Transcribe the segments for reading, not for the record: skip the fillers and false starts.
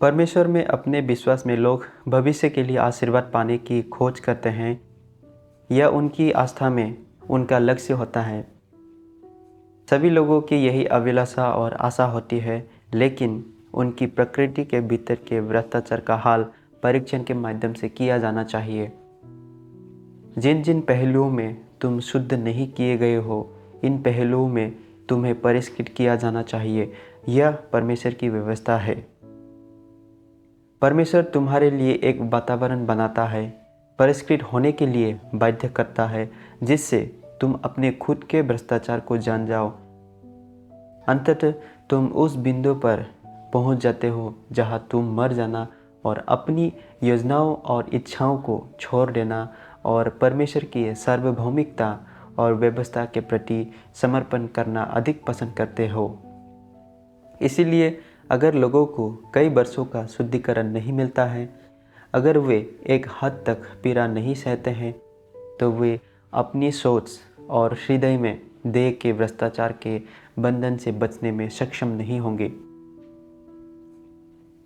परमेश्वर में अपने विश्वास में लोग भविष्य के लिए आशीर्वाद पाने की खोज करते हैं। यह उनकी आस्था में उनका लक्ष्य होता है। सभी लोगों की यही अभिलाषा और आशा होती है, लेकिन उनकी प्रकृति के भीतर के भ्रष्टाचार का हाल परीक्षण के माध्यम से किया जाना चाहिए। जिन जिन पहलुओं में तुम शुद्ध नहीं किए गए हो, इन पहलुओं में तुम्हें परिष्कृत किया जाना चाहिए। यह परमेश्वर की व्यवस्था है। परमेश्वर तुम्हारे लिए एक वातावरण बनाता है, परिष्कृत होने के लिए बाध्य करता है, जिससे तुम अपने खुद के भ्रष्टाचार को जान जाओ। अंततः तुम उस बिंदु पर पहुंच जाते हो जहां तुम मर जाना और अपनी योजनाओं और इच्छाओं को छोड़ देना और परमेश्वर की सार्वभौमिकता और व्यवस्था के प्रति समर्पण करना अधिक पसंद करते हो। इसीलिए अगर लोगों को कई वर्षों का शुद्धिकरण नहीं मिलता है, अगर वे एक हद तक पीड़ा नहीं सहते हैं, तो वे अपनी सोच और हृदय में देह के भ्रष्टाचार के बंधन से बचने में सक्षम नहीं होंगे।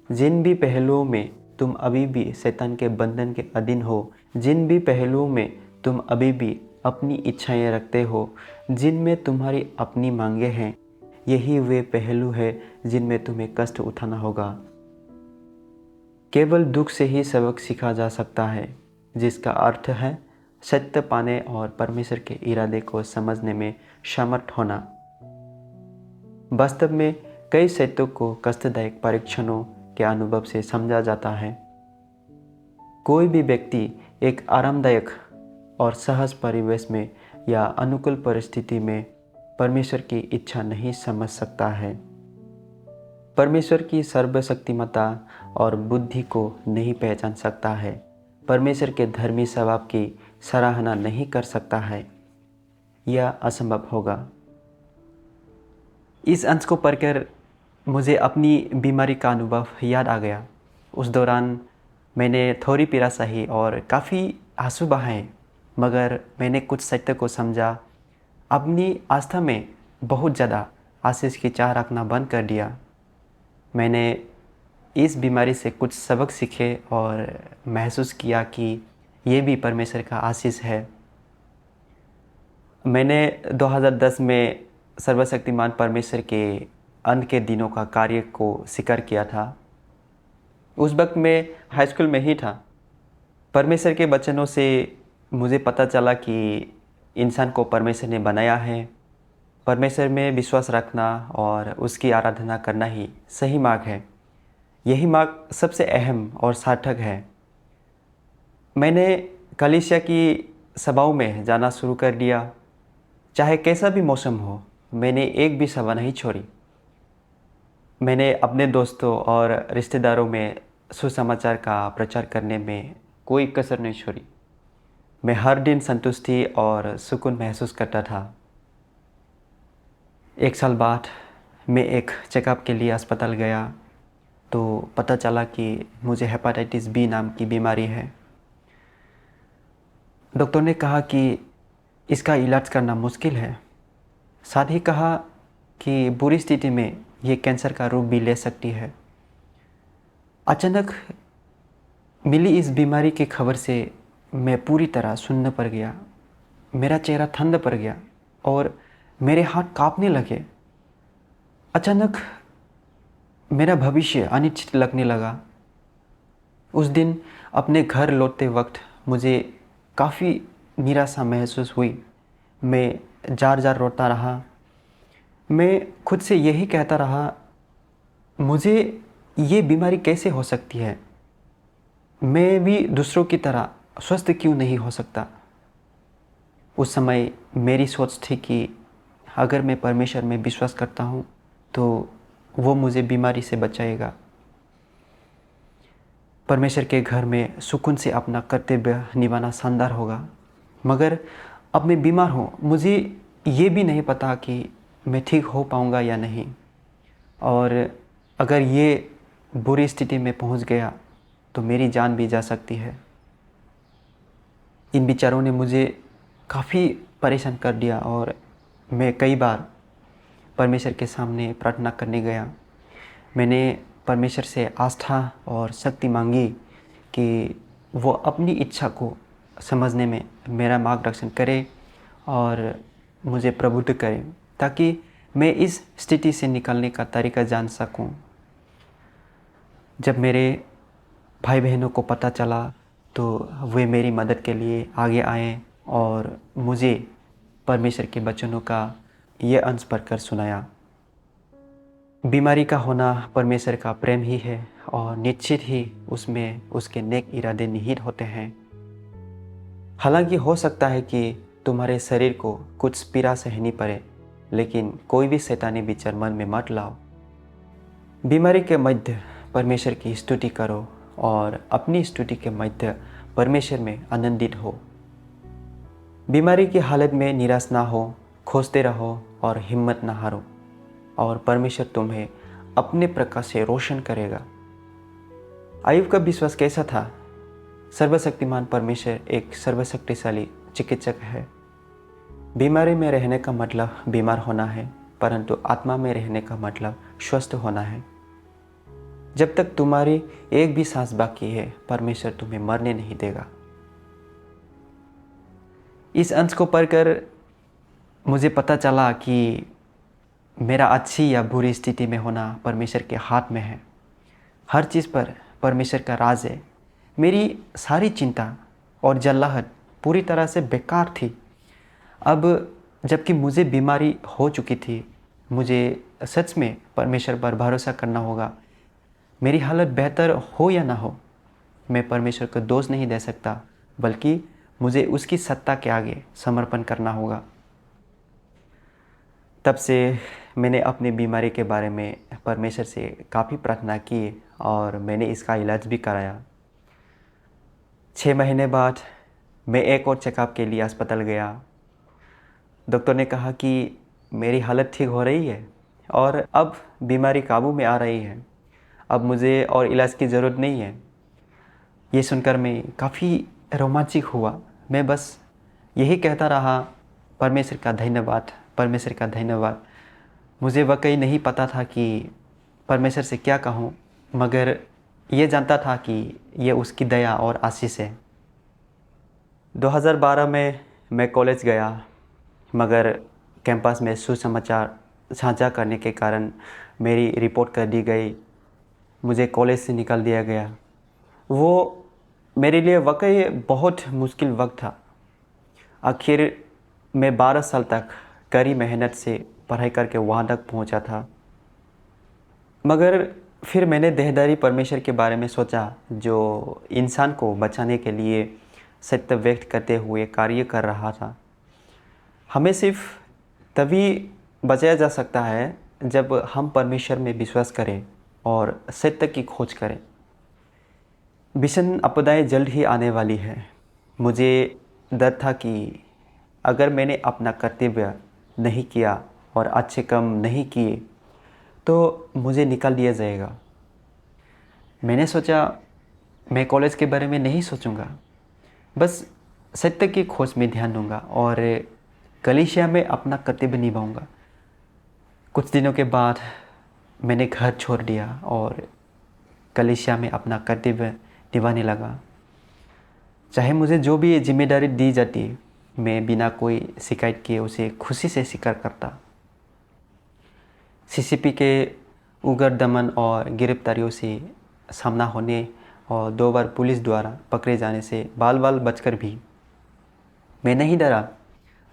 जिन भी पहलुओं में तुम अभी भी शैतान के बंधन के अधीन हो, जिन भी पहलुओं में तुम अभी भी अपनी इच्छाएं रखते हो, जिनमें तुम्हारी अपनी मांगे हैं, यही वे पहलू हैं जिनमें तुम्हें कष्ट उठाना होगा। केवल दुख से ही सबक सीखा जा सकता है, जिसका अर्थ है सत्य पाने और परमेश्वर के इरादे को समझने में समर्थ होना। वास्तव में कई सत्यों को कष्टदायक परीक्षणों के अनुभव से समझा जाता है। कोई भी व्यक्ति एक आरामदायक और सहज परिवेश में या अनुकूल परिस्थिति में परमेश्वर की इच्छा नहीं समझ सकता है। परमेश्वर की सर्वशक्तिमत्ता और बुद्धि को नहीं पहचान सकता है। परमेश्वर के धर्मी स्वभाव की सराहना नहीं कर सकता है। यह असंभव होगा। इस अंश को पढ़कर मुझे अपनी बीमारी का अनुभव याद आ गया। उस दौरान मैंने थोड़ी पीड़ा सही और काफ़ी आंसू बहाए, मगर मैंने कुछ सत्य को समझा। अपनी आस्था में बहुत ज़्यादा आशीष की चाह रखना बंद कर दिया। मैंने इस बीमारी से कुछ सबक सीखे और महसूस किया कि ये भी परमेश्वर का आशीष है। मैंने 2010 में सर्वशक्तिमान परमेश्वर के अंत के दिनों का कार्य को स्वीकार किया था। उस वक्त मैं हाई स्कूल में ही था। परमेश्वर के वचनों से मुझे पता चला कि इंसान को परमेश्वर ने बनाया है। परमेश्वर में विश्वास रखना और उसकी आराधना करना ही सही मार्ग है। यही मार्ग सबसे अहम और सार्थक है। मैंने कलीसिया की सभाओं में जाना शुरू कर दिया। चाहे कैसा भी मौसम हो, मैंने एक भी सभा नहीं छोड़ी। मैंने अपने दोस्तों और रिश्तेदारों में सुसमाचार का प्रचार करने में कोई कसर नहीं छोड़ी। मैं हर दिन संतुष्टि और सुकून महसूस करता था। एक साल बाद मैं एक चेकअप के लिए अस्पताल गया तो पता चला कि मुझे हेपेटाइटिस बी नाम की बीमारी है। डॉक्टर ने कहा कि इसका इलाज करना मुश्किल है। साथ ही कहा कि बुरी स्थिति में ये कैंसर का रूप भी ले सकती है। अचानक मिली इस बीमारी की खबर से मैं पूरी तरह सुन्न पड़ गया। मेरा चेहरा ठंडा पड़ गया और मेरे हाथ कांपने लगे। अचानक मेरा भविष्य अनिश्चित लगने लगा। उस दिन अपने घर लौटते वक्त मुझे काफ़ी निराशा महसूस हुई। मैं जार जार रोता रहा। मैं खुद से यही कहता रहा, मुझे ये बीमारी कैसे हो सकती है? मैं भी दूसरों की तरह स्वस्थ क्यों नहीं हो सकता? उस समय मेरी सोच थी कि अगर मैं परमेश्वर में विश्वास करता हूँ तो वो मुझे बीमारी से बचाएगा। परमेश्वर के घर में सुकून से अपना कर्तव्य निभाना शानदार होगा। मगर अब मैं बीमार हूँ। मुझे ये भी नहीं पता कि मैं ठीक हो पाऊँगा या नहीं, और अगर ये बुरी स्थिति में पहुँच गया तो मेरी जान भी जा सकती है। इन विचारों ने मुझे काफ़ी परेशान कर दिया और मैं कई बार परमेश्वर के सामने प्रार्थना करने गया। मैंने परमेश्वर से आस्था और शक्ति मांगी कि वो अपनी इच्छा को समझने में मेरा मार्गदर्शन करे और मुझे प्रबुद्ध करे, ताकि मैं इस स्थिति से निकलने का तरीका जान सकूं। जब मेरे भाई बहनों को पता चला तो वे मेरी मदद के लिए आगे आए और मुझे परमेश्वर के वचनों का ये अंश पढ़कर सुनाया। बीमारी का होना परमेश्वर का प्रेम ही है और निश्चित ही उसमें उसके नेक इरादे निहित होते हैं। हालांकि हो सकता है कि तुम्हारे शरीर को कुछ पीड़ा सहनी पड़े, लेकिन कोई भी शैतानी विचार मन में मत लाओ। बीमारी के मध्य परमेश्वर की स्तुति करो और अपनी स्तुति के मध्य परमेश्वर में आनंदित हो। बीमारी की हालत में निराश ना हो, खोजते रहो और हिम्मत ना हारो, और परमेश्वर तुम्हें अपने प्रकाश से रोशन करेगा। आयुब का विश्वास कैसा था? सर्वशक्तिमान परमेश्वर एक सर्वशक्तिशाली चिकित्सक है। बीमारी में रहने का मतलब बीमार होना है, परंतु आत्मा में रहने का मतलब स्वस्थ होना है। जब तक तुम्हारी एक भी सांस बाकी है, परमेश्वर तुम्हें मरने नहीं देगा। इस अंश को पढ़कर मुझे पता चला कि मेरा अच्छी या बुरी स्थिति में होना परमेश्वर के हाथ में है। हर चीज़ पर परमेश्वर का राज है। मेरी सारी चिंता और जल्लाहट पूरी तरह से बेकार थी। अब जबकि मुझे बीमारी हो चुकी थी, मुझे सच में परमेश्वर पर भरोसा करना होगा। मेरी हालत बेहतर हो या ना हो, मैं परमेश्वर को दोष नहीं दे सकता, बल्कि मुझे उसकी सत्ता के आगे समर्पण करना होगा। तब से मैंने अपनी बीमारी के बारे में परमेश्वर से काफ़ी प्रार्थना की और मैंने इसका इलाज भी कराया। 6 महीने बाद मैं एक और चेकअप के लिए अस्पताल गया। डॉक्टर ने कहा कि मेरी हालत ठीक हो रही है और अब बीमारी काबू में आ रही है। अब मुझे और इलाज की ज़रूरत नहीं है। ये सुनकर मैं काफ़ी रोमांचित हुआ। मैं बस यही कहता रहा, परमेश्वर का धन्यवाद, परमेश्वर का धन्यवाद। मुझे वाकई नहीं पता था कि परमेश्वर से क्या कहूँ, मगर ये जानता था कि ये उसकी दया और आशीष है। 2012 में मैं कॉलेज गया, मगर कैंपस में सुसमाचार साझा करने के कारण मेरी रिपोर्ट कर दी गई। मुझे कॉलेज से निकाल दिया गया। वो मेरे लिए वाकई बहुत मुश्किल वक्त था। आखिर मैं 12 साल तक कड़ी मेहनत से पढ़ाई करके वहाँ तक पहुँचा था, मगर फिर मैंने देहधारी परमेश्वर के बारे में सोचा, जो इंसान को बचाने के लिए सत्य व्यक्त करते हुए कार्य कर रहा था। हमें सिर्फ तभी बचाया जा सकता है जब हम परमेश्वर में विश्वास करें और सत्य की खोज करें। भीषण आपदाएं जल्द ही आने वाली है। मुझे डर था कि अगर मैंने अपना कर्तव्य नहीं किया और अच्छे काम नहीं किए तो मुझे निकाल दिया जाएगा। मैंने सोचा मैं कॉलेज के बारे में नहीं सोचूंगा, बस सत्य की खोज में ध्यान दूंगा और कलीसिया में अपना कर्तव्य निभाऊंगा। कुछ दिनों के बाद मैंने घर छोड़ दिया और कलीसिया में अपना कर्तव्य निभाने लगा। चाहे मुझे जो भी जिम्मेदारी दी जाती, मैं बिना कोई शिकायत किए उसे खुशी से स्वीकार करता। सीसीपी के उग्र दमन और गिरफ्तारियों से सामना होने और 2 बार पुलिस द्वारा पकड़े जाने से बाल बाल बचकर भी मैं नहीं डरा,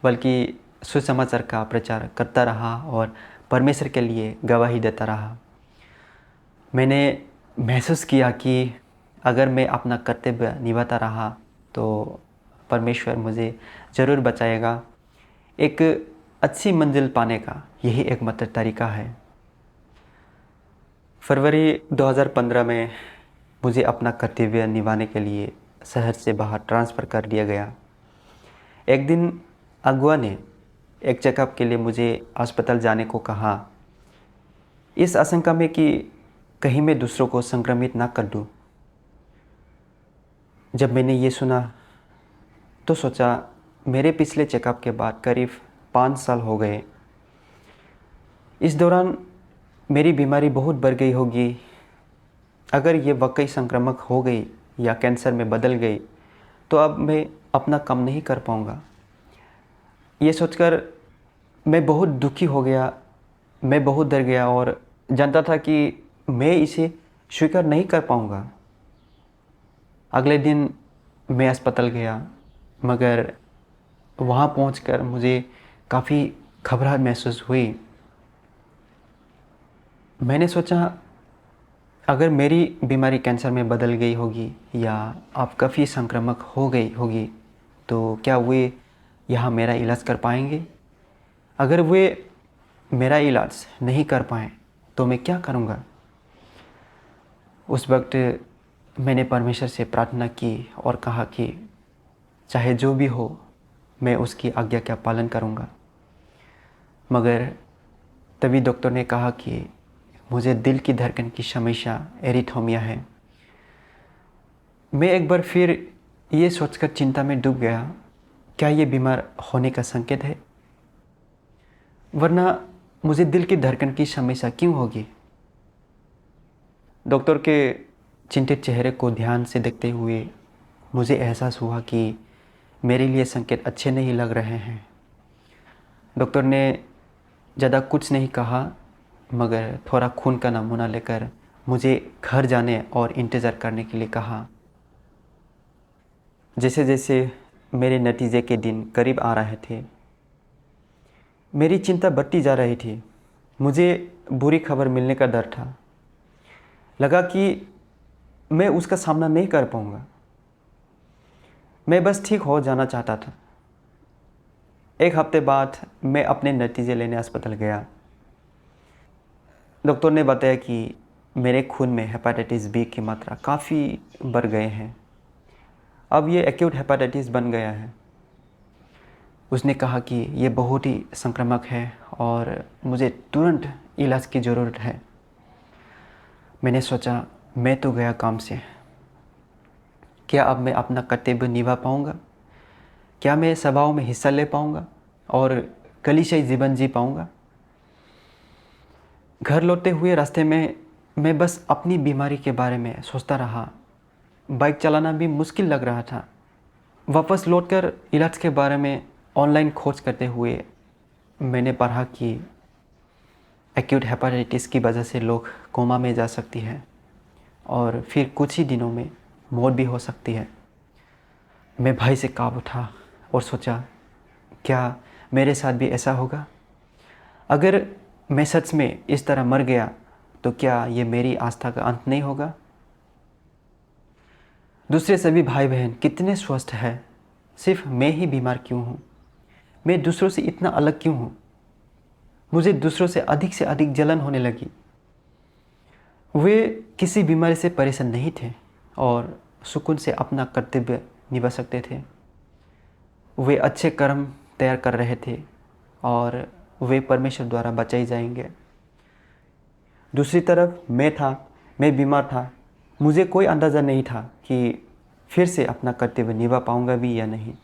बल्कि सुसमाचार का प्रचार करता रहा और परमेश्वर के लिए गवाही देता रहा। मैंने महसूस किया कि अगर मैं अपना कर्तव्य निभाता रहा तो परमेश्वर मुझे ज़रूर बचाएगा। एक अच्छी मंजिल पाने का यही एकमात्र तरीका है। फरवरी 2015 में मुझे अपना कर्तव्य निभाने के लिए शहर से बाहर ट्रांसफ़र कर दिया गया। एक दिन अगुआ ने एक चेकअप के लिए मुझे अस्पताल जाने को कहा, इस आशंका में कि कहीं मैं दूसरों को संक्रमित ना कर दूं। जब मैंने ये सुना तो सोचा, मेरे पिछले चेकअप के बाद करीब 5 साल हो गए। इस दौरान मेरी बीमारी बहुत बढ़ गई होगी। अगर ये वाकई संक्रामक हो गई या कैंसर में बदल गई तो अब मैं अपना काम नहीं कर पाऊँगा। ये सोचकर मैं बहुत दुखी हो गया, मैं बहुत डर गया और जानता था कि मैं इसे स्वीकार नहीं कर पाऊँगा। अगले दिन मैं अस्पताल गया, मगर वहाँ पहुंचकर मुझे काफ़ी घबराहट महसूस हुई। मैंने सोचा अगर मेरी बीमारी कैंसर में बदल गई होगी या अब काफ़ी संक्रामक हो गई होगी तो क्या वे यहाँ मेरा इलाज कर पाएंगे? अगर वे मेरा इलाज नहीं कर पाएँ तो मैं क्या करूँगा? उस वक्त मैंने परमेश्वर से प्रार्थना की और कहा कि चाहे जो भी हो मैं उसकी आज्ञा का पालन करूँगा। मगर तभी डॉक्टर ने कहा कि मुझे दिल की धड़कन की समस्या एरिथमिया है। मैं एक बार फिर ये सोचकर चिंता में डूब गया, क्या ये बीमार होने का संकेत है? वरना मुझे दिल की धड़कन की समस्या क्यों होगी? डॉक्टर के चिंतित चेहरे को ध्यान से देखते हुए मुझे एहसास हुआ कि मेरे लिए संकेत अच्छे नहीं लग रहे हैं। डॉक्टर ने ज़्यादा कुछ नहीं कहा, मगर थोड़ा खून का नमूना लेकर मुझे घर जाने और इंतज़ार करने के लिए कहा। जैसे जैसे मेरे नतीजे के दिन करीब आ रहे थे, मेरी चिंता बढ़ती जा रही थी। मुझे बुरी खबर मिलने का डर था। लगा कि मैं उसका सामना नहीं कर पाऊँगा। मैं बस ठीक हो जाना चाहता था। एक हफ्ते बाद मैं अपने नतीजे लेने अस्पताल गया। डॉक्टर ने बताया कि मेरे खून में हेपेटाइटिस बी की मात्रा काफ़ी बढ़ गए हैं। अब ये एक्यूट हेपेटाइटिस बन गया है। उसने कहा कि ये बहुत ही संक्रामक है और मुझे तुरंत इलाज की ज़रूरत है। मैंने सोचा मैं तो गया काम से, क्या अब मैं अपना कर्तव्य निभा पाऊँगा? क्या मैं सभाओं में हिस्सा ले पाऊँगा और कलीसियाई जीवन जी पाऊँगा? घर लौटते हुए रास्ते में मैं बस अपनी बीमारी के बारे में सोचता रहा। बाइक चलाना भी मुश्किल लग रहा था। वापस लौटकर इलाज के बारे में ऑनलाइन खोज करते हुए मैंने पढ़ा कि एक्यूट हेपेटाइटिस की वजह से लोग कोमा में जा सकती है और फिर कुछ ही दिनों में मौत भी हो सकती है। मैं भय से काँप उठा और सोचा, क्या मेरे साथ भी ऐसा होगा? अगर मैं सच में इस तरह मर गया तो क्या ये मेरी आस्था का अंत नहीं होगा? दूसरे सभी भाई बहन कितने स्वस्थ हैं, सिर्फ मैं ही बीमार क्यों हूँ? मैं दूसरों से इतना अलग क्यों हूँ? मुझे दूसरों से अधिक जलन होने लगी। वे किसी बीमारी से परेशान नहीं थे और सुकून से अपना कर्तव्य निभा सकते थे। वे अच्छे कर्म तैयार कर रहे थे और वे परमेश्वर द्वारा बचाए जाएंगे। दूसरी तरफ मैं बीमार था। मुझे कोई अंदाज़ा नहीं था कि फिर से अपना कर्तव्य निभा पाऊंगा भी या नहीं।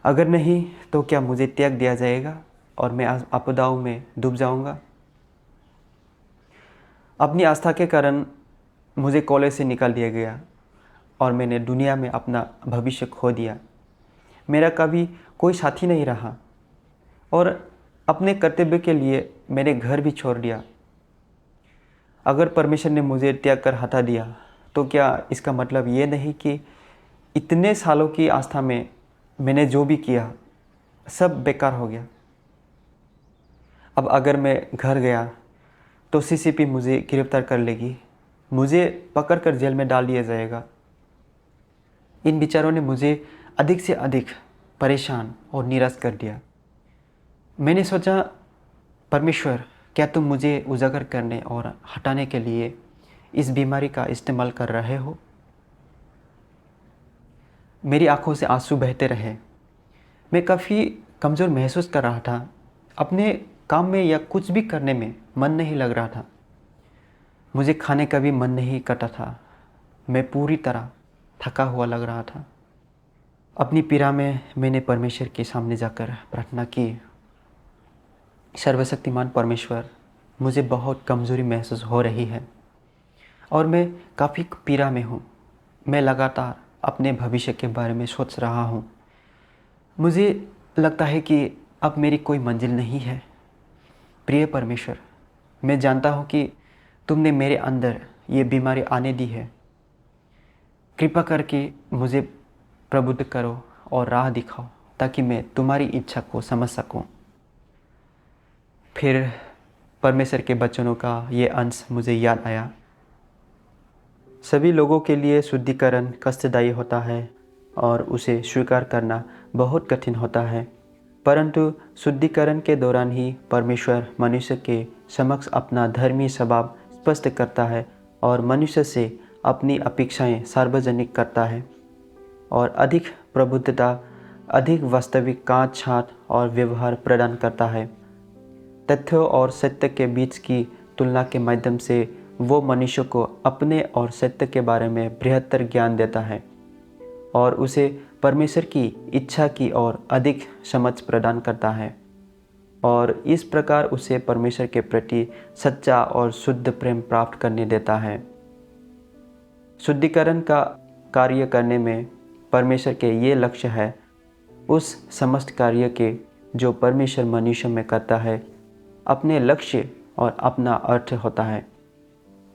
अगर नहीं तो क्या मुझे त्याग दिया जाएगा और मैं आपदाओं में डूब जाऊंगा? अपनी आस्था के कारण मुझे कॉलेज से निकाल दिया गया और मैंने दुनिया में अपना भविष्य खो दिया। मेरा कभी कोई साथी नहीं रहा और अपने कर्तव्य के लिए मैंने घर भी छोड़ दिया। अगर परमेश्वर ने मुझे त्याग कर हटा दिया तो क्या इसका मतलब ये नहीं कि इतने सालों की आस्था में मैंने जो भी किया सब बेकार हो गया? अब अगर मैं घर गया तो सीसीपी मुझे गिरफ्तार कर लेगी, मुझे पकड़कर जेल में डाल दिया जाएगा। इन विचारों ने मुझे अधिक से अधिक परेशान और निराश कर दिया। मैंने सोचा, परमेश्वर क्या तुम मुझे उजागर करने और हटाने के लिए इस बीमारी का इस्तेमाल कर रहे हो? मेरी आंखों से आंसू बहते रहे। मैं काफ़ी कमज़ोर महसूस कर रहा था। अपने काम में या कुछ भी करने में मन नहीं लग रहा था। मुझे खाने का भी मन नहीं करता था। मैं पूरी तरह थका हुआ लग रहा था। अपनी पीड़ा में मैंने परमेश्वर के सामने जाकर प्रार्थना की, सर्वशक्तिमान परमेश्वर, मुझे बहुत कमज़ोरी महसूस हो रही है। और मैं काफ़ी पीड़ा में हूँ। मैं लगातार अपने भविष्य के बारे में सोच रहा हूँ। मुझे लगता है कि अब मेरी कोई मंजिल नहीं है। प्रिय परमेश्वर, मैं जानता हूँ कि तुमने मेरे अंदर ये बीमारी आने दी है। कृपा करके मुझे प्रबुद्ध करो और राह दिखाओ ताकि मैं तुम्हारी इच्छा को समझ सकूं। फिर परमेश्वर के वचनों का ये अंश मुझे याद आया। सभी लोगों के लिए शुद्धिकरण कष्टदायी होता है और उसे स्वीकार करना बहुत कठिन होता है, परंतु शुद्धिकरण के दौरान ही परमेश्वर मनुष्य के समक्ष अपना धर्मी स्वभाव स्पष्ट करता है और मनुष्य से अपनी अपेक्षाएं सार्वजनिक करता है और अधिक प्रबुद्धता, अधिक वास्तविक कांच छांट और व्यवहार प्रदान करता है। तथ्यों और सत्य के बीच की तुलना के माध्यम से वो मनुष्य को अपने और सत्य के बारे में बृहत्तर ज्ञान देता है और उसे परमेश्वर की इच्छा की ओर अधिक समझ प्रदान करता है और इस प्रकार उसे परमेश्वर के प्रति सच्चा और शुद्ध प्रेम प्राप्त करने देता है। शुद्धिकरण का कार्य करने में परमेश्वर के ये लक्ष्य है उस समस्त कार्य के जो परमेश्वर मनुष्य में करता है अपने लक्ष्य और अपना अर्थ होता है।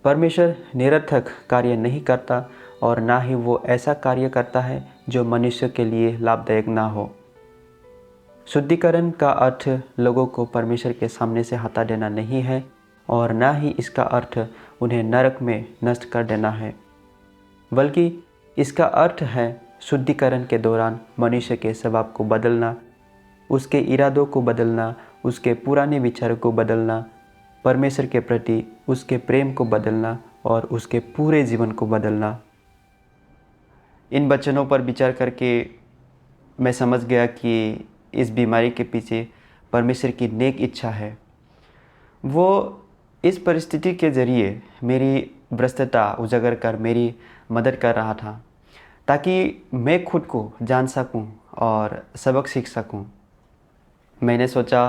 परमेश्वर निरर्थक कार्य नहीं करता और ना ही वो ऐसा कार्य करता है जो मनुष्य के लिए लाभदायक ना हो। शुद्धिकरण का अर्थ लोगों को परमेश्वर के सामने से हटा देना नहीं है और ना ही इसका अर्थ उन्हें नरक में नष्ट कर देना है, बल्कि इसका अर्थ है शुद्धिकरण के दौरान मनुष्य के स्वभाव को बदलना, उसके इरादों को बदलना, उसके पुराने विचारों को बदलना, परमेश्वर के प्रति उसके प्रेम को बदलना और उसके पूरे जीवन को बदलना। इन वचनों पर विचार करके मैं समझ गया कि इस बीमारी के पीछे परमेश्वर की नेक इच्छा है। वो इस परिस्थिति के ज़रिए मेरी भ्रष्टता उजागर कर मेरी मदद कर रहा था ताकि मैं खुद को जान सकूं और सबक सीख सकूं। मैंने सोचा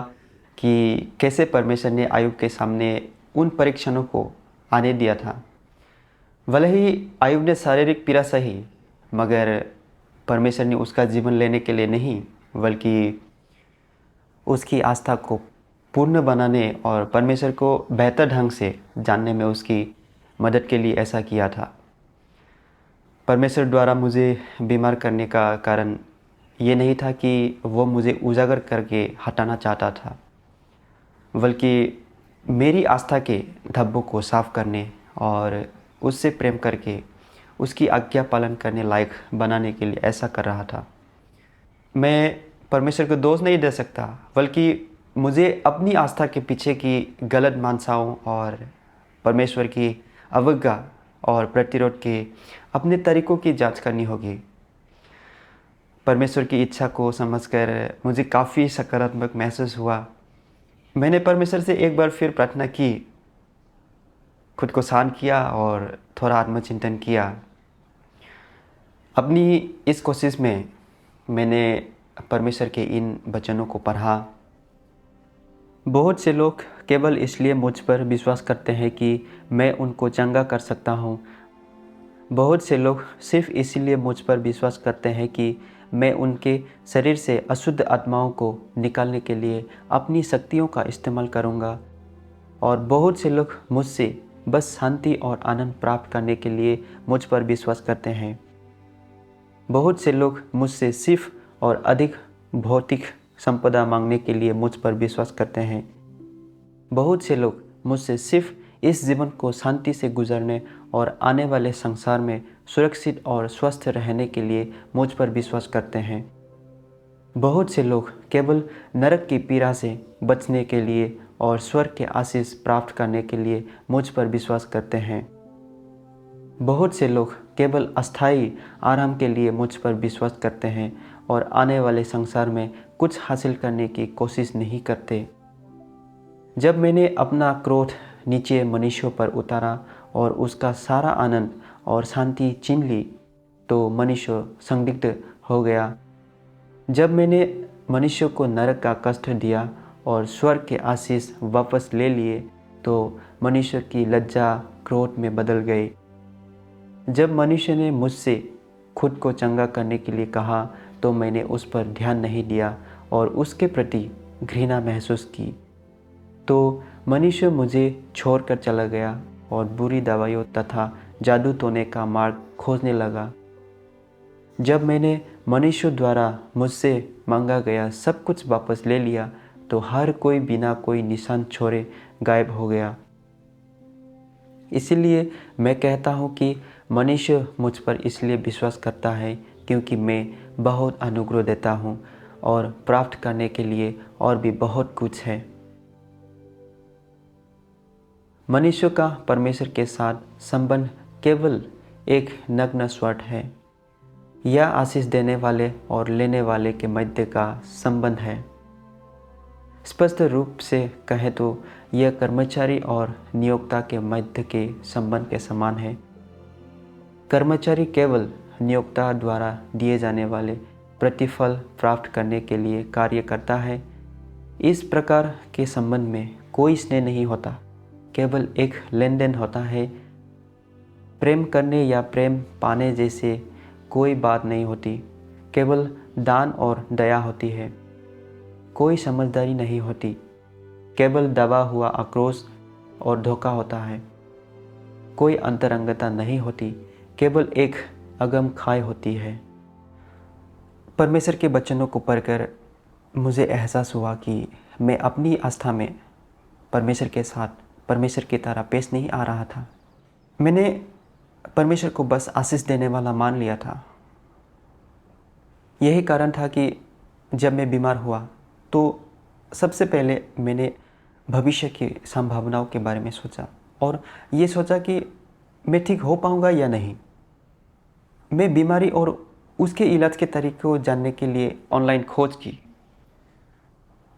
कि कैसे परमेश्वर ने आयुब के सामने उन परीक्षणों को आने दिया था। भले ही आयुब ने शारीरिक पीड़ा सही, मगर परमेश्वर ने उसका जीवन लेने के लिए नहीं, बल्कि उसकी आस्था को पूर्ण बनाने और परमेश्वर को बेहतर ढंग से जानने में उसकी मदद के लिए ऐसा किया था। परमेश्वर द्वारा मुझे बीमार करने का कारण ये नहीं था कि वो मुझे उजागर करके हटाना चाहता था, बल्कि मेरी आस्था के धब्बों को साफ करने और उससे प्रेम करके उसकी आज्ञा पालन करने लायक बनाने के लिए ऐसा कर रहा था। मैं परमेश्वर को दोष नहीं दे सकता, बल्कि मुझे अपनी आस्था के पीछे की गलत मानसाओं और परमेश्वर की अवज्ञा और प्रतिरोध के अपने तरीक़ों की जांच करनी होगी। परमेश्वर की इच्छा को समझकर मुझे काफ़ी सकारात्मक महसूस हुआ। मैंने परमेश्वर से एक बार फिर प्रार्थना की, खुद को शांत किया और थोड़ा आत्मचिंतन किया। अपनी इस कोशिश में मैंने परमेश्वर के इन वचनों को पढ़ा। बहुत से लोग केवल इसलिए मुझ पर विश्वास करते हैं कि मैं उनको चंगा कर सकता हूँ। बहुत से लोग सिर्फ इसीलिए मुझ पर विश्वास करते हैं कि मैं उनके शरीर से अशुद्ध आत्माओं को निकालने के लिए अपनी शक्तियों का इस्तेमाल करूँगा। और बहुत से लोग मुझसे बस शांति और आनंद प्राप्त करने के लिए मुझ पर विश्वास करते हैं। बहुत से लोग मुझसे सिर्फ और अधिक भौतिक संपदा मांगने के लिए मुझ पर विश्वास करते हैं। बहुत से लोग मुझसे सिर्फ इस जीवन को शांति से गुजरने और आने वाले संसार में सुरक्षित और स्वस्थ रहने के लिए मुझ पर विश्वास करते हैं। बहुत से लोग केवल नरक की पीड़ा से बचने के लिए और स्वर्ग के आशीष प्राप्त करने के लिए मुझ पर विश्वास करते हैं। बहुत से लोग केवल अस्थायी आराम के लिए मुझ पर विश्वास करते हैं और आने वाले संसार में कुछ हासिल करने की कोशिश नहीं करते। जब मैंने अपना क्रोध नीचे मनुष्यों पर उतारा और उसका सारा आनंद और शांति छीन ली, तो मनुष्य संदिग्ध हो गया। जब मैंने मनुष्य को नरक का कष्ट दिया और स्वर्ग के आशीष वापस ले लिए, तो मनुष्य की लज्जा क्रोध में बदल गई। जब मनुष्य ने मुझसे खुद को चंगा करने के लिए कहा तो मैंने उस पर ध्यान नहीं दिया और उसके प्रति घृणा महसूस की। तो मनुष्य मुझे छोड़कर चला गया और बुरी दवाइयों तथा जादू टोने का मार्ग खोजने लगा। जब मैंने मनुष्य द्वारा मुझसे मांगा गया सब कुछ वापस ले लिया तो हर कोई बिना कोई निशान छोड़े गायब हो गया। इसीलिए मैं कहता हूँ कि मनुष्य मुझ पर इसलिए विश्वास करता है क्योंकि मैं बहुत अनुग्रह देता हूँ और प्राप्त करने के लिए और भी बहुत कुछ है। मनुष्य का परमेश्वर के साथ संबंध केवल एक नग्न स्वट है। यह आशीष देने वाले और लेने वाले के मध्य का संबंध है। स्पष्ट रूप से कहें तो यह कर्मचारी और नियोक्ता के मध्य के संबंध के समान है। कर्मचारी केवल नियोक्ता द्वारा दिए जाने वाले प्रतिफल प्राप्त करने के लिए कार्य करता है। इस प्रकार के संबंध में कोई स्नेह नहीं होता, केवल एक लेन देन होता है। प्रेम करने या प्रेम पाने जैसे कोई बात नहीं होती, केवल दान और दया होती है। कोई समझदारी नहीं होती, केवल दबा हुआ आक्रोश और धोखा होता है। कोई अंतरंगता नहीं होती, केवल एक अगम खाई होती है। परमेश्वर के वचनों को पढ़कर मुझे एहसास हुआ कि मैं अपनी आस्था में परमेश्वर के साथ परमेश्वर की तरह पेश नहीं आ रहा था। मैंने परमेश्वर को बस आशीष देने वाला मान लिया था। यही कारण था कि जब मैं बीमार हुआ तो सबसे पहले मैंने भविष्य की संभावनाओं के बारे में सोचा और ये सोचा कि मैं ठीक हो पाऊंगा या नहीं। मैं बीमारी और उसके इलाज के तरीके को जानने के लिए ऑनलाइन खोज की।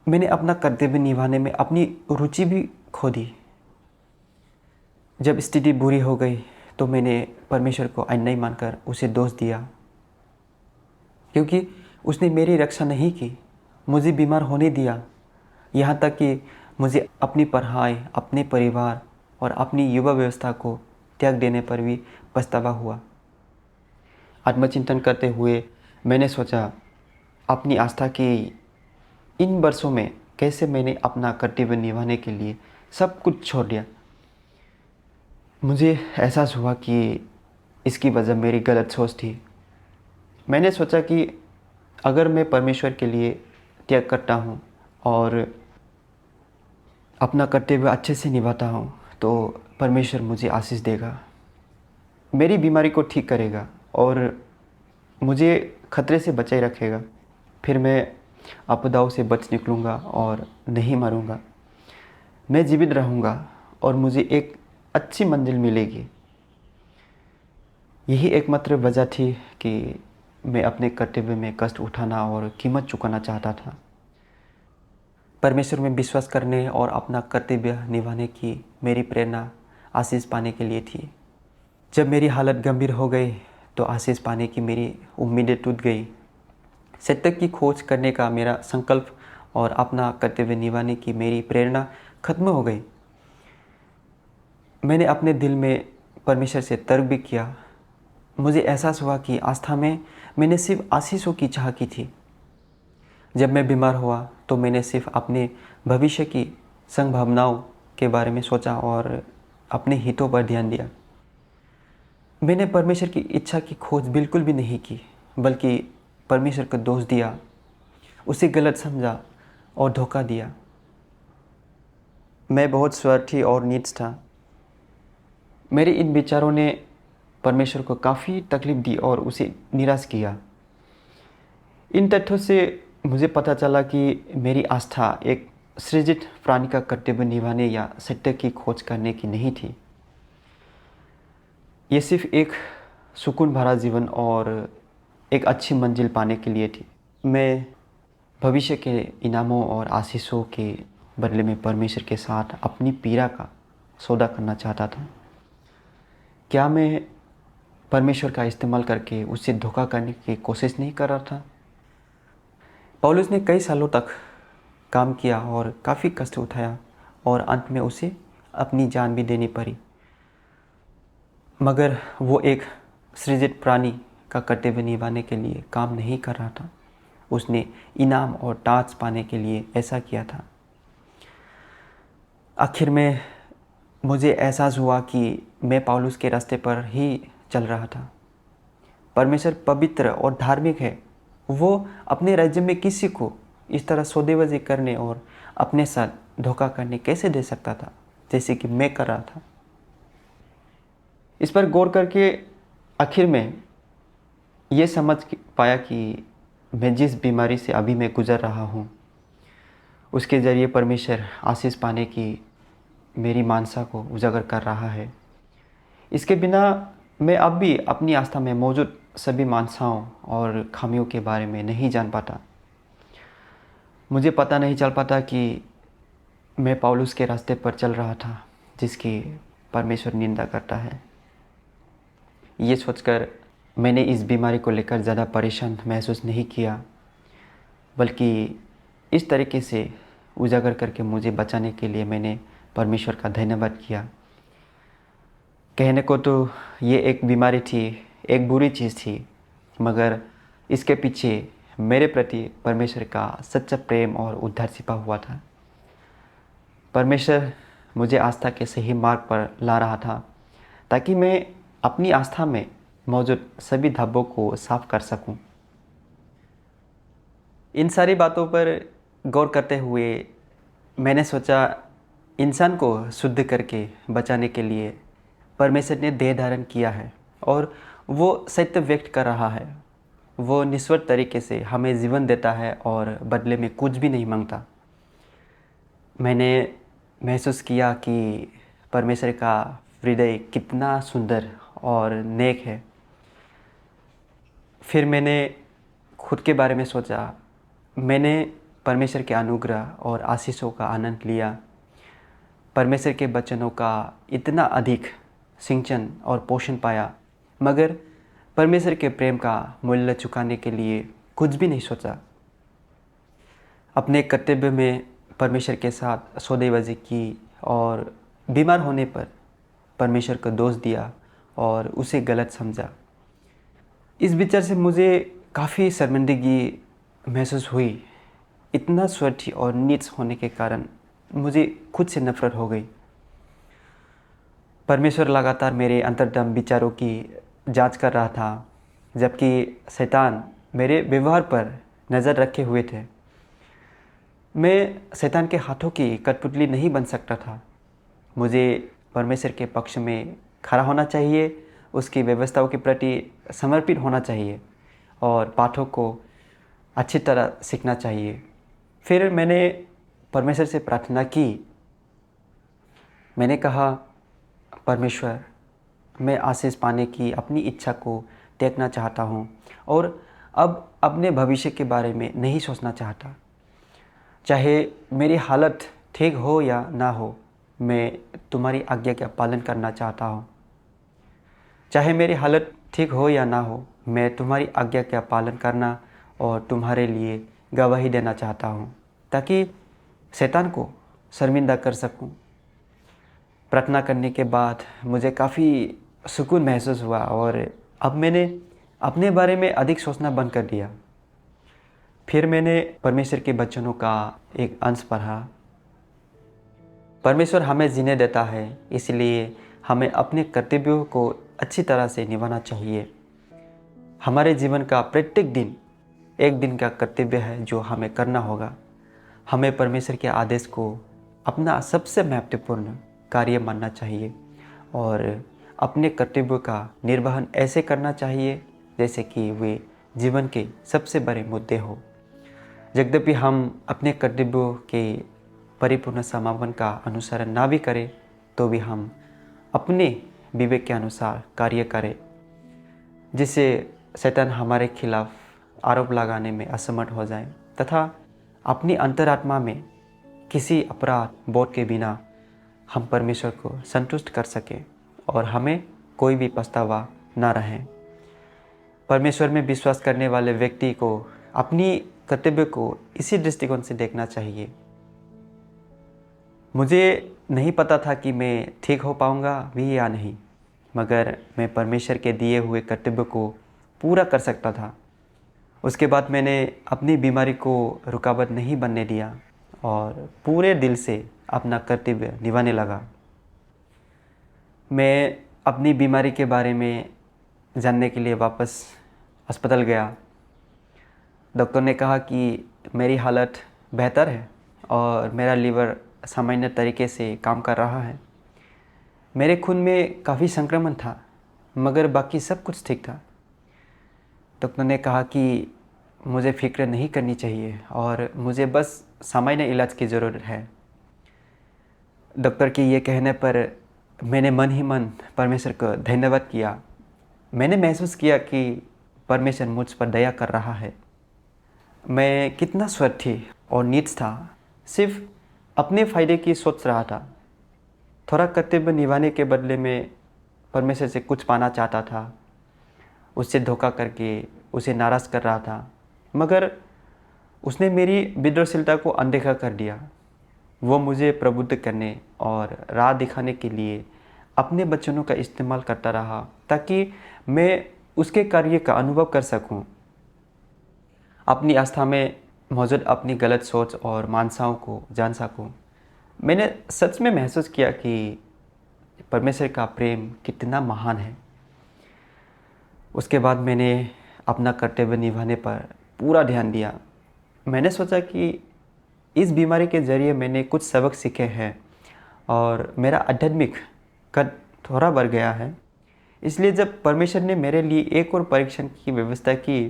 मैंने अपना कर्तव्य निभाने में अपनी रुचि भी खो दी। जब स्थिति बुरी हो गई तो मैंने परमेश्वर को अन्यायी मानकर उसे दोष दिया, क्योंकि उसने मेरी रक्षा नहीं की, मुझे बीमार होने दिया। यहाँ तक कि मुझे अपनी पढ़ाई, अपने परिवार और अपनी युवा व्यवस्था को त्याग देने पर भी पछतावा हुआ। आत्मचिंतन करते हुए मैंने सोचा अपनी आस्था की इन वर्षों में कैसे मैंने अपना कर्तव्य निभाने के लिए सब कुछ छोड़ दिया। मुझे एहसास हुआ कि इसकी वजह मेरी गलत सोच थी। मैंने सोचा कि अगर मैं परमेश्वर के लिए त्याग करता हूँ और अपना कर्तव्य अच्छे से निभाता हूँ तो परमेश्वर मुझे आशीष देगा, मेरी बीमारी को ठीक करेगा और मुझे खतरे से बचाए रखेगा। फिर मैं आपदाओं से बच निकलूँगा और नहीं मरूँगा। मैं जीवित रहूँगा और मुझे एक अच्छी मंजिल मिलेगी। यही एकमात्र वजह थी कि मैं अपने कर्तव्य में कष्ट उठाना और कीमत चुकाना चाहता था। परमेश्वर में विश्वास करने और अपना कर्तव्य निभाने की मेरी प्रेरणा आशीष पाने के लिए थी। जब मेरी हालत गंभीर हो गई तो आशीष पाने की मेरी उम्मीदें टूट गई। सत्य की खोज करने का मेरा संकल्प और अपना कर्तव्य निभाने की मेरी प्रेरणा खत्म हो गई। मैंने अपने दिल में परमेश्वर से तर्क भी किया। मुझे एहसास हुआ कि आस्था में मैंने सिर्फ आशीषों की चाह की थी। जब मैं बीमार हुआ तो मैंने सिर्फ अपने भविष्य की संभावनाओं के बारे में सोचा और अपने हितों पर ध्यान दिया। मैंने परमेश्वर की इच्छा की खोज बिल्कुल भी नहीं की, बल्कि परमेश्वर को दोष दिया, उसे गलत समझा और धोखा दिया। मैं बहुत स्वार्थी और नीच था। मेरे इन विचारों ने परमेश्वर को काफ़ी तकलीफ दी और उसे निराश किया। इन तथ्यों से मुझे पता चला कि मेरी आस्था एक सृजित प्राणी का कर्तव्य निभाने या सत्य की खोज करने की नहीं थी। ये सिर्फ एक सुकून भरा जीवन और एक अच्छी मंजिल पाने के लिए थी। मैं भविष्य के इनामों और आशीषों के बदले में परमेश्वर के साथ अपनी पीड़ा का सौदा करना चाहता था। क्या मैं परमेश्वर का इस्तेमाल करके उससे धोखा करने की कोशिश नहीं कर रहा था? पौलुस ने कई सालों तक काम किया और काफ़ी कष्ट उठाया और अंत में उसे अपनी जान भी देनी पड़ी, मगर वो एक सृजित प्राणी का कर्तव्य निभाने के लिए काम नहीं कर रहा था। उसने इनाम और टास्क पाने के लिए ऐसा किया था। आखिर में मुझे एहसास हुआ कि मैं पौलुस के रास्ते पर ही चल रहा था। परमेश्वर पवित्र और धार्मिक है। वो अपने राज्य में किसी को इस तरह सौदेबाजी करने और अपने साथ धोखा करने कैसे दे सकता था, जैसे कि मैं कर रहा था। इस पर गौर करके आखिर में ये समझ पाया कि मैं जिस बीमारी से अभी मैं गुज़र रहा हूँ, उसके ज़रिए परमेश्वर आशीष पाने की मेरी मानसा को उजागर कर रहा है। इसके बिना मैं अब भी अपनी आस्था में मौजूद सभी मानसाओं और खामियों के बारे में नहीं जान पाता। मुझे पता नहीं चल पाता कि मैं पौलुस के रास्ते पर चल रहा था, जिसकी परमेश्वर निंदा करता है। ये सोचकर मैंने इस बीमारी को लेकर ज़्यादा परेशान महसूस नहीं किया, बल्कि इस तरीके से उजागर करके मुझे बचाने के लिए मैंने परमेश्वर का धन्यवाद किया। कहने को तो ये एक बीमारी थी, एक बुरी चीज़ थी, मगर इसके पीछे मेरे प्रति परमेश्वर का सच्चा प्रेम और उद्धार छिपा हुआ था। परमेश्वर मुझे आस्था के सही मार्ग पर ला रहा था, ताकि मैं अपनी आस्था में मौजूद सभी धब्बों को साफ कर सकूं। इन सारी बातों पर गौर करते हुए मैंने सोचा, इंसान को शुद्ध करके बचाने के लिए परमेश्वर ने देह धारण किया है और वो सत्य व्यक्त कर रहा है। वो निस्वार्थ तरीके से हमें जीवन देता है और बदले में कुछ भी नहीं मांगता। मैंने महसूस किया कि परमेश्वर का हृदय कितना सुंदर और नेक है। फिर मैंने खुद के बारे में सोचा। मैंने परमेश्वर के अनुग्रह और आशीषों का आनंद लिया। परमेश्वर के वचनों का इतना अधिक सिंचन और पोषण पाया, मगर परमेश्वर के प्रेम का मूल्य चुकाने के लिए कुछ भी नहीं सोचा। अपने कर्तव्य में परमेश्वर के साथ सौदेबाजी की और बीमार होने पर परमेश्वर को दोष दिया और उसे गलत समझा। इस विचार से मुझे काफ़ी शर्मिंदगी महसूस हुई। इतना स्वार्थी और नीच होने के कारण मुझे खुद से नफरत हो गई। परमेश्वर लगातार मेरे अंतर्दम विचारों की जांच कर रहा था, जबकि शैतान मेरे व्यवहार पर नज़र रखे हुए थे। मैं शैतान के हाथों की कठपुतली नहीं बन सकता था। मुझे परमेश्वर के पक्ष में खड़ा होना चाहिए, उसकी व्यवस्थाओं के प्रति समर्पित होना चाहिए और पाठों को अच्छी तरह सीखना चाहिए। फिर मैंने परमेश्वर से प्रार्थना की। मैंने कहा, परमेश्वर, मैं आशीष पाने की अपनी इच्छा को त्यागना चाहता हूँ और अब अपने भविष्य के बारे में नहीं सोचना चाहता। चाहे मेरी हालत ठीक हो या ना हो, मैं तुम्हारी आज्ञा का पालन करना चाहता हूँ। चाहे मेरी हालत ठीक हो या ना हो, मैं तुम्हारी आज्ञा का पालन करना और तुम्हारे लिए गवाही देना चाहता हूँ, ताकि शैतान को शर्मिंदा कर सकूँ। प्रार्थना करने के बाद मुझे काफ़ी सुकून महसूस हुआ और अब मैंने अपने बारे में अधिक सोचना बंद कर दिया। फिर मैंने परमेश्वर के वचनों का एक अंश पढ़ा। परमेश्वर हमें जीने देता है, इसलिए हमें अपने कर्तव्यों को अच्छी तरह से निभाना चाहिए। हमारे जीवन का प्रत्येक दिन एक दिन का कर्तव्य है जो हमें करना होगा। हमें परमेश्वर के आदेश को अपना सबसे महत्वपूर्ण कार्य मानना चाहिए और अपने कर्तव्यों का निर्वहन ऐसे करना चाहिए जैसे कि वे जीवन के सबसे बड़े मुद्दे हो। यद्यपि हम अपने कर्तव्यों के परिपूर्ण समापन का अनुसरण ना भी करें, तो भी हम अपने विवेक के अनुसार कार्य करें, जिससे शैतान हमारे खिलाफ आरोप लगाने में असमर्थ हो जाए तथा अपनी अंतरात्मा में किसी अपराध बोध के बिना हम परमेश्वर को संतुष्ट कर सकें और हमें कोई भी पछतावा ना रहे। परमेश्वर में विश्वास करने वाले व्यक्ति को अपनी कर्तव्य को इसी दृष्टिकोण से देखना चाहिए। मुझे नहीं पता था कि मैं ठीक हो पाऊंगा भी या नहीं, मगर मैं परमेश्वर के दिए हुए कर्तव्य को पूरा कर सकता था। उसके बाद मैंने अपनी बीमारी को रुकावट नहीं बनने दिया और पूरे दिल से अपना कर्तव्य निभाने लगा। मैं अपनी बीमारी के बारे में जानने के लिए वापस अस्पताल गया। डॉक्टर ने कहा कि मेरी हालत बेहतर है और मेरा लीवर सामान्य तरीके से काम कर रहा है। मेरे खून में काफ़ी संक्रमण था, मगर बाकी सब कुछ ठीक था। डॉक्टर ने कहा कि मुझे फ़िक्र नहीं करनी चाहिए और मुझे बस सामान्य इलाज की ज़रूरत है। डॉक्टर के ये कहने पर मैंने मन ही मन परमेश्वर को धन्यवाद किया। मैंने महसूस किया कि परमेश्वर मुझ पर दया कर रहा है। मैं कितना स्वार्थी और नीच था, सिर्फ अपने फ़ायदे की सोच रहा था। थोड़ा कर्तव्य निभाने के बदले में परमेश्वर से कुछ पाना चाहता था। उससे धोखा करके उसे नाराज़ कर रहा था, मगर उसने मेरी विद्रोहशीलता को अनदेखा कर दिया। वो मुझे प्रबुद्ध करने और राह दिखाने के लिए अपने वचनों का इस्तेमाल करता रहा, ताकि मैं उसके कार्य का अनुभव कर सकूं। अपनी आस्था में मौजूद अपनी गलत सोच और मानसाओं को जान सकूं। मैंने सच में महसूस किया कि परमेश्वर का प्रेम कितना महान है। उसके बाद मैंने अपना कर्तव्य निभाने पर पूरा ध्यान दिया। मैंने सोचा कि इस बीमारी के ज़रिए मैंने कुछ सबक सीखे हैं और मेरा आध्यात्मिक कद थोड़ा बढ़ गया है। इसलिए जब परमेश्वर ने मेरे लिए एक और परीक्षण की व्यवस्था की,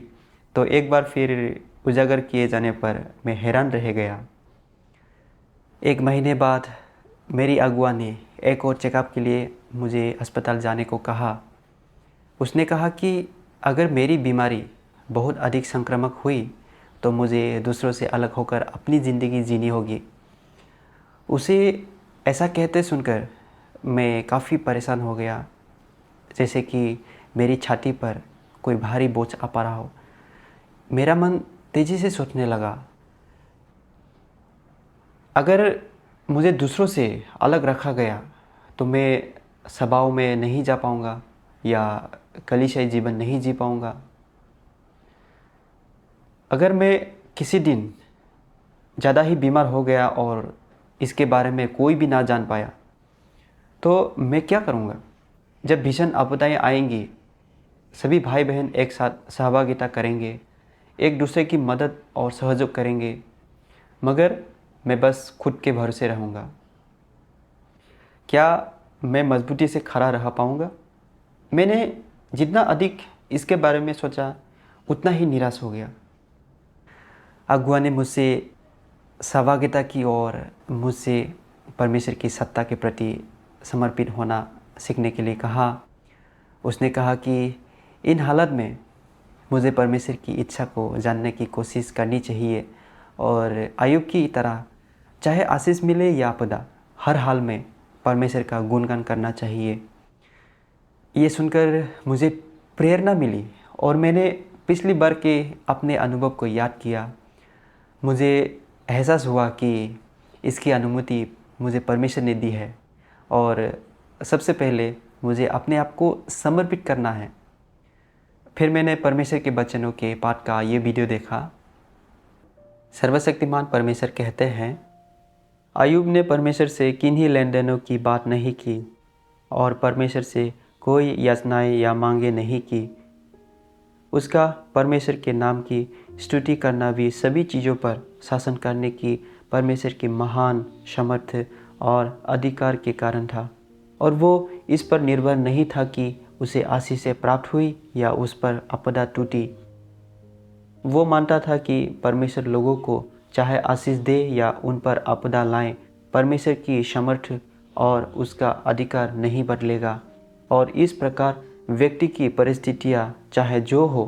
तो एक बार फिर उजागर किए जाने पर मैं हैरान रह गया। 1 महीने बाद मेरी अगुआ ने एक और चेकअप के लिए मुझे अस्पताल जाने को कहा। उसने कहा कि अगर मेरी बीमारी बहुत अधिक संक्रामक हुई तो मुझे दूसरों से अलग होकर अपनी ज़िंदगी जीनी होगी। उसे ऐसा कहते सुनकर मैं काफ़ी परेशान हो गया, जैसे कि मेरी छाती पर कोई भारी बोझ आ पा रहा हो। मेरा मन तेज़ी से सोचने लगा, अगर मुझे दूसरों से अलग रखा गया तो मैं सभाओं में नहीं जा पाऊँगा या कलीसियाई जीवन नहीं जी पाऊँगा। अगर मैं किसी दिन ज़्यादा ही बीमार हो गया और इसके बारे में कोई भी ना जान पाया तो मैं क्या करूँगा? जब भीषण आपदाएं आएंगी, सभी भाई बहन एक साथ सहभागिता करेंगे, एक दूसरे की मदद और सहयोग करेंगे, मगर मैं बस खुद के भरोसे रहूँगा। क्या मैं मजबूती से खड़ा रह पाऊँगा? मैंने जितना अधिक इसके बारे में सोचा, उतना ही निराश हो गया। अगुआ ने मुझसे सहभागिता की और मुझसे परमेश्वर की सत्ता के प्रति समर्पित होना सीखने के लिए कहा। उसने कहा कि इन हालत में मुझे परमेश्वर की इच्छा को जानने की कोशिश करनी चाहिए और अय्यूब की तरह चाहे आशीष मिले या आपदा, हर हाल में परमेश्वर का गुणगान करना चाहिए। ये सुनकर मुझे प्रेरणा मिली और मैंने पिछली बार के अपने अनुभव को याद किया। मुझे एहसास हुआ कि इसकी अनुमति मुझे परमेश्वर ने दी है और सबसे पहले मुझे अपने आप को समर्पित करना है। फिर मैंने परमेश्वर के वचनों के पाठ का ये वीडियो देखा। सर्वशक्तिमान परमेश्वर कहते हैं, अय्यूब ने परमेश्वर से किन्हीं लेन देनों की बात नहीं की और परमेश्वर से कोई याचनाएं या मांगे नहीं की। उसका परमेश्वर के नाम की स्तुति करना भी सभी चीज़ों पर शासन करने की परमेश्वर की महान सामर्थ्य और अधिकार के कारण था, और वो इस पर निर्भर नहीं था कि उसे आशीषें प्राप्त हुई या उस पर आपदा टूटी। वो मानता था कि परमेश्वर लोगों को चाहे आशीष दे या उन पर आपदा लाए, परमेश्वर की सामर्थ्य और उसका अधिकार नहीं बदलेगा, और इस प्रकार व्यक्ति की परिस्थितियाँ चाहे जो हो,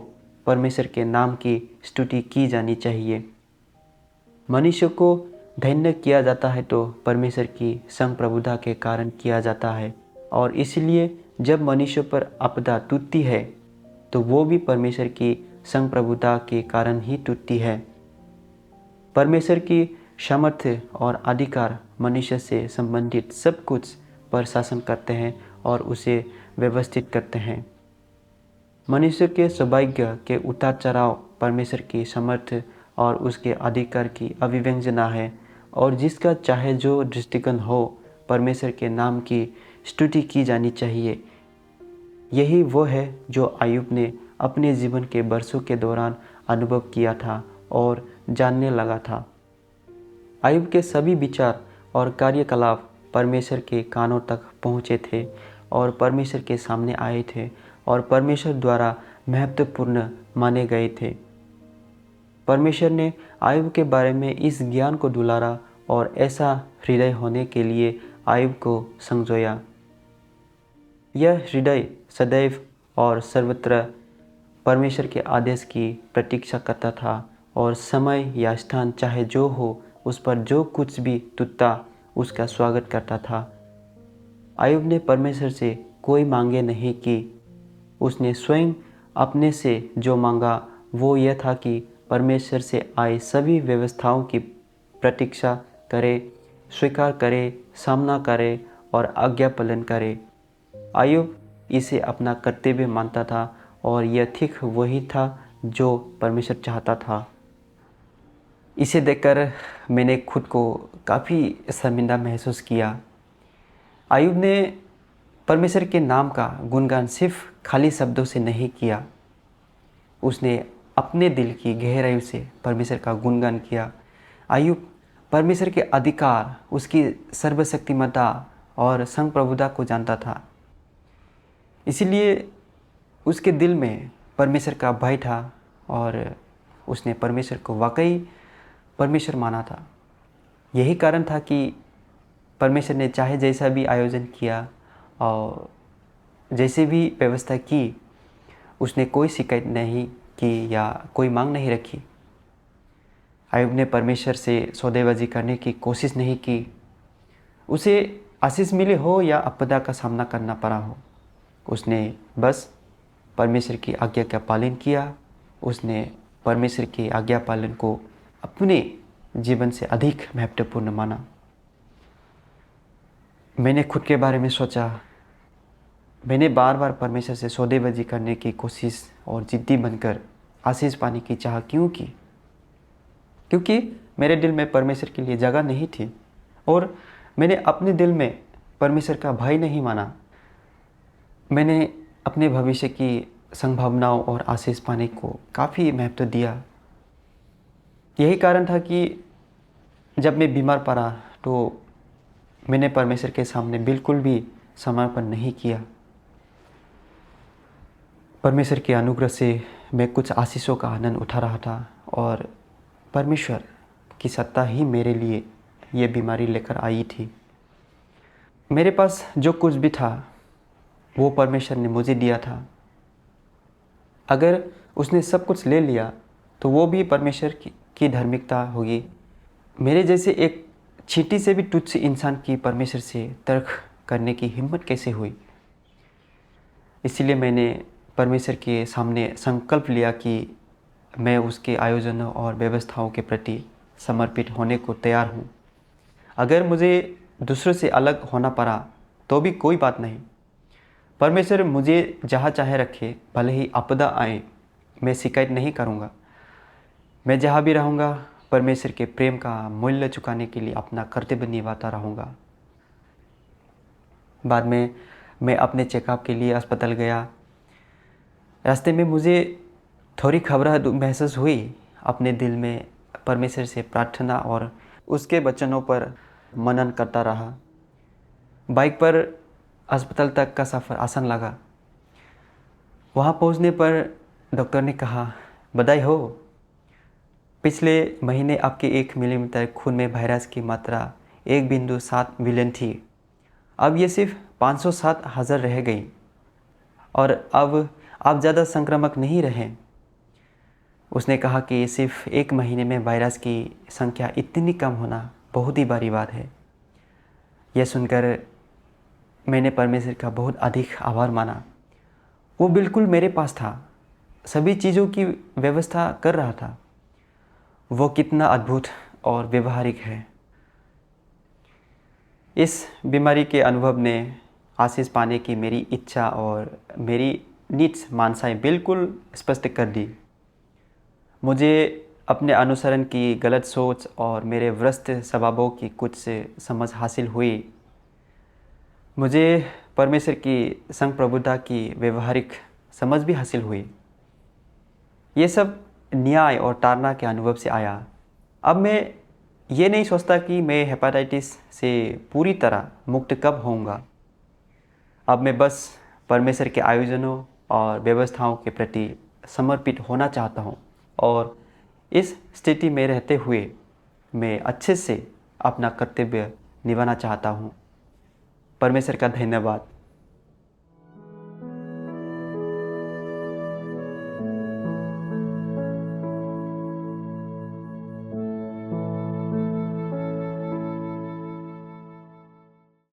परमेश्वर के नाम की स्तुति की जानी चाहिए। मनुष्य को धन्य किया जाता है तो परमेश्वर की संप्रभुता के कारण किया जाता है, और इसलिए जब मनुष्य पर आपदा टूटती है तो वो भी परमेश्वर की संप्रभुता के कारण ही टूटती है। परमेश्वर की सामर्थ्य और अधिकार मनुष्य से संबंधित सब कुछ पर शासन करते हैं और उसे व्यवस्थित करते हैं। मनुष्य के सौभाग्य के उतार चढ़ाव परमेश्वर की सामर्थ्य और उसके अधिकार की अभिव्यंजना है, और जिसका चाहे जो दृष्टिकोण हो, परमेश्वर के नाम की स्तुति की जानी चाहिए। यही वो है जो अय्यूब ने अपने जीवन के वर्षों के दौरान अनुभव किया था और जानने लगा था। अय्यूब के सभी विचार और कार्यकलाप परमेश्वर के कानों तक पहुँचे थे और परमेश्वर के सामने आए थे और परमेश्वर द्वारा महत्वपूर्ण माने गए थे। परमेश्वर ने अय्यूब के बारे में इस ज्ञान को दुलारा और ऐसा हृदय होने के लिए अय्यूब को संजोया। यह हृदय सदैव और सर्वत्र परमेश्वर के आदेश की प्रतीक्षा करता था और समय या स्थान चाहे जो हो, उस पर जो कुछ भी टूटता उसका स्वागत करता था। अय्यूब ने परमेश्वर से कोई मांगे नहीं की। उसने स्वयं अपने से जो मांगा वो यह था कि परमेश्वर से आए सभी व्यवस्थाओं की प्रतीक्षा करे, स्वीकार करे, सामना करे और आज्ञा पालन करे। अय्यूब इसे अपना कर्तव्य मानता था और यह ठीक वही था जो परमेश्वर चाहता था। इसे देखकर मैंने खुद को काफ़ी शर्मिंदा महसूस किया। अय्यूब ने परमेश्वर के नाम का गुणगान सिर्फ खाली शब्दों से नहीं किया, उसने अपने दिल की गहराई से परमेश्वर का गुणगान किया। अय्यूब परमेश्वर के अधिकार, उसकी सर्वशक्तिमत्ता और संप्रभुता को जानता था। इसीलिए उसके दिल में परमेश्वर का भय था और उसने परमेश्वर को वाकई परमेश्वर माना था। यही कारण था कि परमेश्वर ने चाहे जैसा भी आयोजन किया और जैसे भी व्यवस्था की, उसने कोई शिकायत नहीं की या कोई मांग नहीं रखी। अय्यूब ने परमेश्वर से सौदेबाजी करने की कोशिश नहीं की। उसे आशीष मिले हो या आपदा का सामना करना पड़ा हो, उसने बस परमेश्वर की आज्ञा का पालन किया। उसने परमेश्वर की आज्ञा पालन को अपने जीवन से अधिक महत्वपूर्ण माना। मैंने खुद के बारे में सोचा। मैंने बार बार परमेश्वर से सौदेबाजी करने की कोशिश और जिद्दी बनकर आशीष पाने की चाह क्यों की? क्योंकि मेरे दिल में परमेश्वर के लिए जगह नहीं थी और मैंने अपने दिल में परमेश्वर का भय नहीं माना। मैंने अपने भविष्य की संभावनाओं और आशीष पाने को काफ़ी महत्व दिया। यही कारण था कि जब मैं बीमार पड़ा तो मैंने परमेश्वर के सामने बिल्कुल भी समर्पण नहीं किया। परमेश्वर के अनुग्रह से मैं कुछ आशीषों का आनंद उठा रहा था और परमेश्वर की सत्ता ही मेरे लिए ये बीमारी लेकर आई थी। मेरे पास जो कुछ भी था वो परमेश्वर ने मुझे दिया था। अगर उसने सब कुछ ले लिया तो वो भी परमेश्वर की धार्मिकता होगी। मेरे जैसे एक चींटी से भी तुच्छ इंसान की परमेश्वर से तर्क करने की हिम्मत कैसे हुई? इसीलिए मैंने परमेश्वर के सामने संकल्प लिया कि मैं उसके आयोजनों और व्यवस्थाओं के प्रति समर्पित होने को तैयार हूँ। अगर मुझे दूसरों से अलग होना पड़ा तो भी कोई बात नहीं। परमेश्वर मुझे जहाँ चाहे रखे, भले ही आपदा आए, मैं शिकायत नहीं करूँगा। मैं जहाँ भी रहूँगा परमेश्वर के प्रेम का मूल्य चुकाने के लिए अपना कर्तव्य निभाता रहूँगा। बाद में मैं अपने चेकअप के लिए अस्पताल गया। रास्ते में मुझे थोड़ी घबराहट महसूस हुई। अपने दिल में परमेश्वर से प्रार्थना और उसके वचनों पर मनन करता रहा। बाइक पर अस्पताल तक का सफ़र आसान लगा। वहाँ पहुँचने पर डॉक्टर ने कहा, बधाई हो, पिछले महीने आपके 1 मिलीमीटर खून में वायरस की मात्रा 1.7 मिलियन थी। अब ये सिर्फ 507,000 रह गई और अब आप ज़्यादा संक्रामक नहीं रहे। उसने कहा कि सिर्फ 1 महीने में वायरस की संख्या इतनी कम होना बहुत ही बड़ी बात है। यह सुनकर मैंने परमेश्वर का बहुत अधिक आभार माना। वो बिल्कुल मेरे पास था, सभी चीज़ों की व्यवस्था कर रहा था। वो कितना अद्भुत और व्यवहारिक है। इस बीमारी के अनुभव ने आशीष पाने की मेरी इच्छा और मेरी नीड्स मानसाएं बिल्कुल स्पष्ट कर दी। मुझे अपने अनुसरण की गलत सोच और मेरे भ्रष्ट स्वभावों की कुछ समझ हासिल हुई। मुझे परमेश्वर की संप्रभुता की व्यवहारिक समझ भी हासिल हुई। ये सब न्याय और ताड़ना के अनुभव से आया। अब मैं ये नहीं सोचता कि मैं हेपेटाइटिस से पूरी तरह मुक्त कब होऊंगा। अब मैं बस परमेश्वर के आयोजनों और व्यवस्थाओं के प्रति समर्पित होना चाहता हूँ और इस स्थिति में रहते हुए मैं अच्छे से अपना कर्तव्य निभाना चाहता हूँ। परमेश्वर का धन्यवाद।